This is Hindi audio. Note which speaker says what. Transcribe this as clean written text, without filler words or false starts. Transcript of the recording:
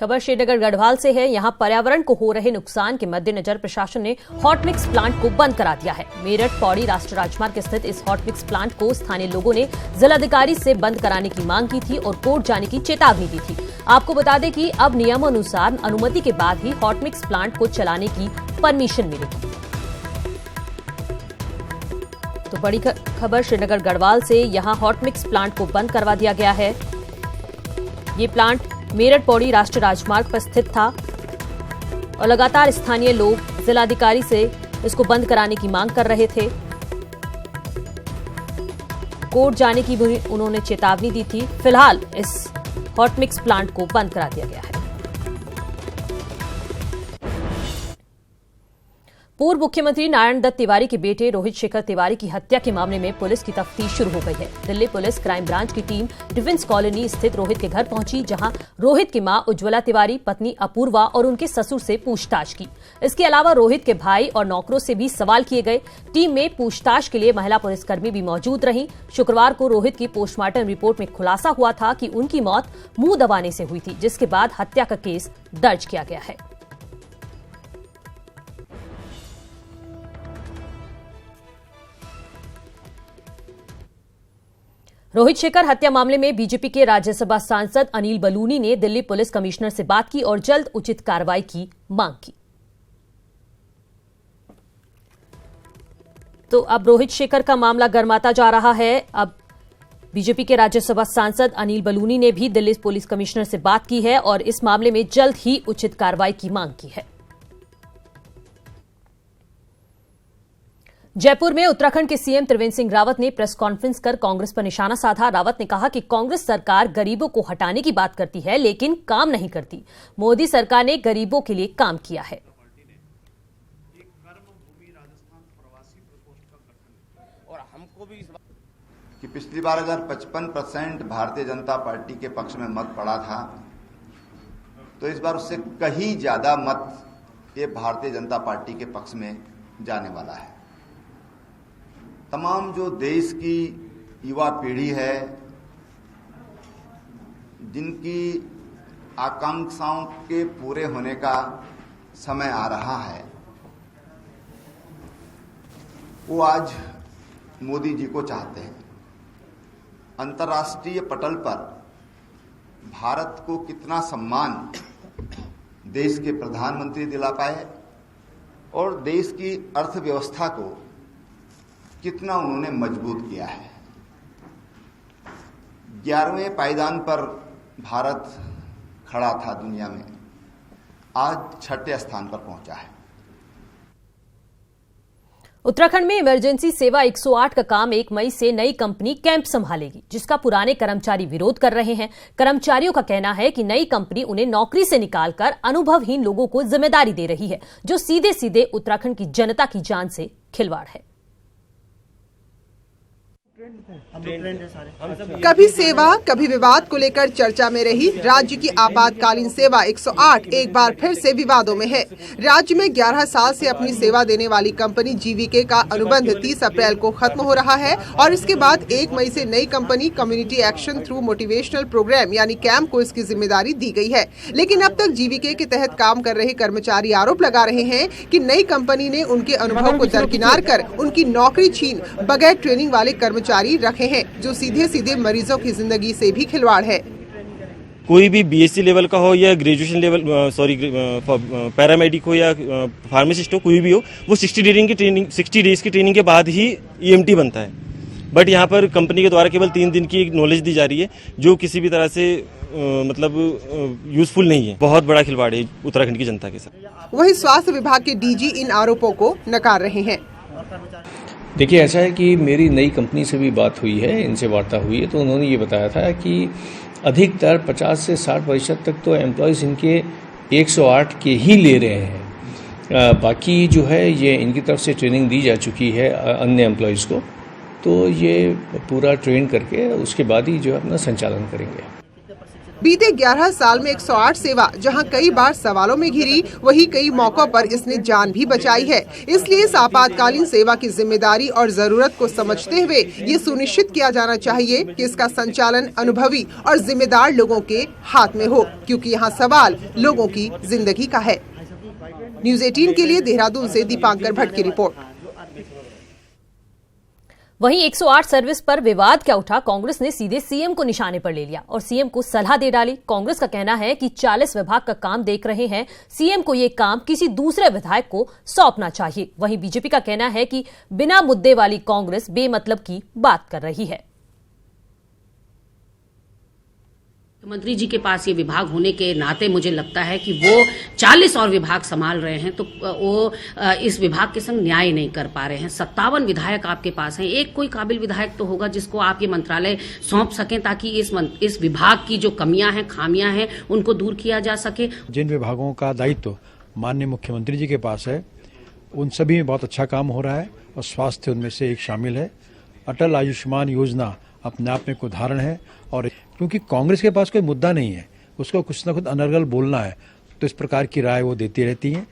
Speaker 1: खबर श्रीनगर गढ़वाल से है। यहां पर्यावरण को हो रहे नुकसान के मद्देनजर प्रशासन ने हॉट मिक्स प्लांट को बंद करा दिया है। मेरठ पौड़ी राष्ट्रीय राजमार्ग स्थित इस हॉट मिक्स प्लांट को स्थानीय लोगों ने जिलाधिकारी से बंद कराने की मांग की थी और कोर्ट जाने की चेतावनी दी थी। आपको बता दें कि अब नियमानुसार अनुमति के बाद ही हॉट मिक्स प्लांट को चलाने की परमिशन मिलेगी। तो बड़ी खबर श्रीनगर गढ़वाल से, यहां हॉट मिक्स प्लांट को बंद करवा दिया गया है। ये प्लांट मेरठ पौड़ी राष्ट्रीय राजमार्ग पर स्थित था और लगातार स्थानीय लोग जिलाधिकारी से इसको बंद कराने की मांग कर रहे थे। कोर्ट जाने की भी उन्होंने चेतावनी दी थी। फिलहाल इस हॉट मिक्स प्लांट को बंद करा दिया गया है। पूर्व मुख्यमंत्री नारायण दत्त तिवारी के बेटे रोहित शेखर तिवारी की हत्या के मामले में पुलिस की तफ्तीश शुरू हो गई है। दिल्ली पुलिस क्राइम ब्रांच की टीम डिफेंस कॉलोनी स्थित रोहित के घर पहुंची, जहां रोहित की मां उज्ज्वला तिवारी, पत्नी अपूर्वा और उनके ससुर से पूछताछ की। इसके अलावा रोहित के भाई और नौकरों से भी सवाल किए गए। टीम में पूछताछ के लिए महिला पुलिसकर्मी भी मौजूद रहीं। शुक्रवार को रोहित की पोस्टमार्टम रिपोर्ट में खुलासा हुआ था कि उनकी मौत मुंह दबाने से हुई थी, जिसके बाद हत्या का केस दर्ज किया गया है। रोहित शेखर हत्या मामले में बीजेपी के राज्यसभा सांसद अनिल बलूनी ने दिल्ली पुलिस कमिश्नर से बात की और जल्द उचित कार्रवाई की मांग की। तो अब रोहित शेखर का मामला गर्माता जा रहा है। अब बीजेपी के राज्यसभा सांसद अनिल बलूनी ने भी दिल्ली पुलिस कमिश्नर से बात की है और इस मामले में जल्द ही उचित कार्रवाई की मांग की है। जयपुर में उत्तराखंड के सीएम त्रिवेंद्र सिंह रावत ने प्रेस कॉन्फ्रेंस कर कांग्रेस पर निशाना साधा। रावत ने कहा कि कांग्रेस सरकार गरीबों को हटाने की बात करती है लेकिन काम नहीं करती। मोदी सरकार ने गरीबों के लिए काम किया है।
Speaker 2: और हमको भी
Speaker 3: कि पिछली बार अगर 55% भारतीय जनता पार्टी के पक्ष में मत पड़ा था, तो इस बार उससे कहीं ज्यादा मत ये भारतीय जनता पार्टी के पक्ष में जाने वाला है। तमाम जो देश की युवा पीढ़ी है, जिनकी आकांक्षाओं के पूरे होने का समय आ रहा है, वो आज मोदी जी को चाहते हैं। अंतर्राष्ट्रीय पटल पर भारत को कितना सम्मान देश के प्रधानमंत्री दिला पाए और देश की अर्थव्यवस्था को कितना उन्होंने मजबूत किया है। 11वें पायदान पर भारत खड़ा था दुनिया में, आज 6ठे स्थान पर पहुंचा है।
Speaker 1: उत्तराखंड में इमरजेंसी सेवा 108 का काम 1 मई से नई कंपनी कैंप संभालेगी, जिसका पुराने कर्मचारी विरोध कर रहे हैं। कर्मचारियों का कहना है कि नई कंपनी उन्हें नौकरी से निकालकर अनुभवहीन लोगों को जिम्मेदारी दे रही है, जो सीधे सीधे उत्तराखंड की जनता की जान से खिलवाड़ है।
Speaker 4: कभी सेवा कभी विवाद को लेकर चर्चा में रही राज्य की आपातकालीन सेवा 108 एक बार फिर से विवादों में है। राज्य में 11 साल से अपनी सेवा देने वाली कंपनी जीवीके का अनुबंध 30 अप्रैल को खत्म हो रहा है और इसके बाद 1 मई से नई company community action through motivational programme यानी कैंप को इसकी जिम्मेदारी दी गई है। लेकिन अब तक जीवीके के तहत काम कर रहे कर्मचारी आरोप लगा रहे हैं कि नई कंपनी ने उनके अनुभव को दरकिनार कर उनकी नौकरी छीन बगैर ट्रेनिंग वाले कर्मचारी रखे हैं, जो सीधे सीधे मरीजों की जिंदगी से भी खिलवाड़ है।
Speaker 5: कोई भी बीएससी लेवल का हो या ग्रेजुएशन लेवल पैरामेडिक हो या फार्मासिस्ट हो, कोई भी हो, वो 60 डेज की ट्रेनिंग के बाद ही ईएमटी बनता है। बट यहाँ पर कंपनी के द्वारा केवल 3 दिन की एक नॉलेज दी जा रही है, जो किसी भी तरह से यूजफुल नहीं है। बहुत बड़ा खिलवाड़ है उत्तराखंड की जनता के साथ।
Speaker 4: वहीं स्वास्थ्य विभाग के डीजी इन आरोपों को नकार रहे हैं।
Speaker 6: देखिए, ऐसा है कि मेरी नई कंपनी से भी बात हुई है, इनसे वार्ता हुई है, तो उन्होंने ये बताया था कि अधिकतर 50 से 60% तक तो एम्प्लॉयज़ इनके 108 के ही ले रहे हैं। बाकी जो है ये इनकी तरफ से ट्रेनिंग दी जा चुकी है अन्य एम्प्लॉयज़ को, तो ये पूरा ट्रेन करके उसके बाद ही जो है अपना संचालन करेंगे।
Speaker 4: बीते 11 साल में 108 सेवा जहां कई बार सवालों में घिरी, वहीं कई मौकों पर इसने जान भी बचाई है। इसलिए इस आपातकालीन सेवा की जिम्मेदारी और जरूरत को समझते हुए ये सुनिश्चित किया जाना चाहिए कि इसका संचालन अनुभवी और जिम्मेदार लोगों के हाथ में हो, क्योंकि यहाँ सवाल लोगों की जिंदगी का है। न्यूज़ 18 के लिए देहरादून से दीपांकर भट्ट की रिपोर्ट।
Speaker 1: वहीं 108 सर्विस पर विवाद क्या उठा, कांग्रेस ने सीधे सीएम को निशाने पर ले लिया और सीएम को सलाह दे डाली। कांग्रेस का कहना है कि 40 विभाग का काम देख रहे हैं, सीएम को ये काम किसी दूसरे विधायक को सौंपना चाहिए। वहीं बीजेपी का कहना है कि बिना मुद्दे वाली कांग्रेस बेमतलब की बात कर रही है।
Speaker 7: मुख्यमंत्री जी के पास ये विभाग होने के नाते मुझे लगता है कि वो 40 और विभाग संभाल रहे हैं, तो वो इस विभाग के संग न्याय नहीं कर पा रहे हैं। 57 विधायक आपके पास हैं, एक कोई काबिल विधायक तो होगा जिसको आप ये मंत्रालय सौंप सकें ताकि इस विभाग की जो कमियां हैं, खामियां हैं, उनको दूर किया जा सके।
Speaker 8: जिन विभागों का दायित्व माननीय मुख्यमंत्री जी के पास है, उन सभी में बहुत अच्छा काम हो रहा है और स्वास्थ्य उनमें से एक शामिल है। अटल आयुष्मान योजना अपने आप में एक उदाहरण है, और क्योंकि कांग्रेस के पास कोई मुद्दा नहीं है, उसको कुछ न कुछ अनर्गल बोलना है, तो इस प्रकार की राय वो देती रहती हैं।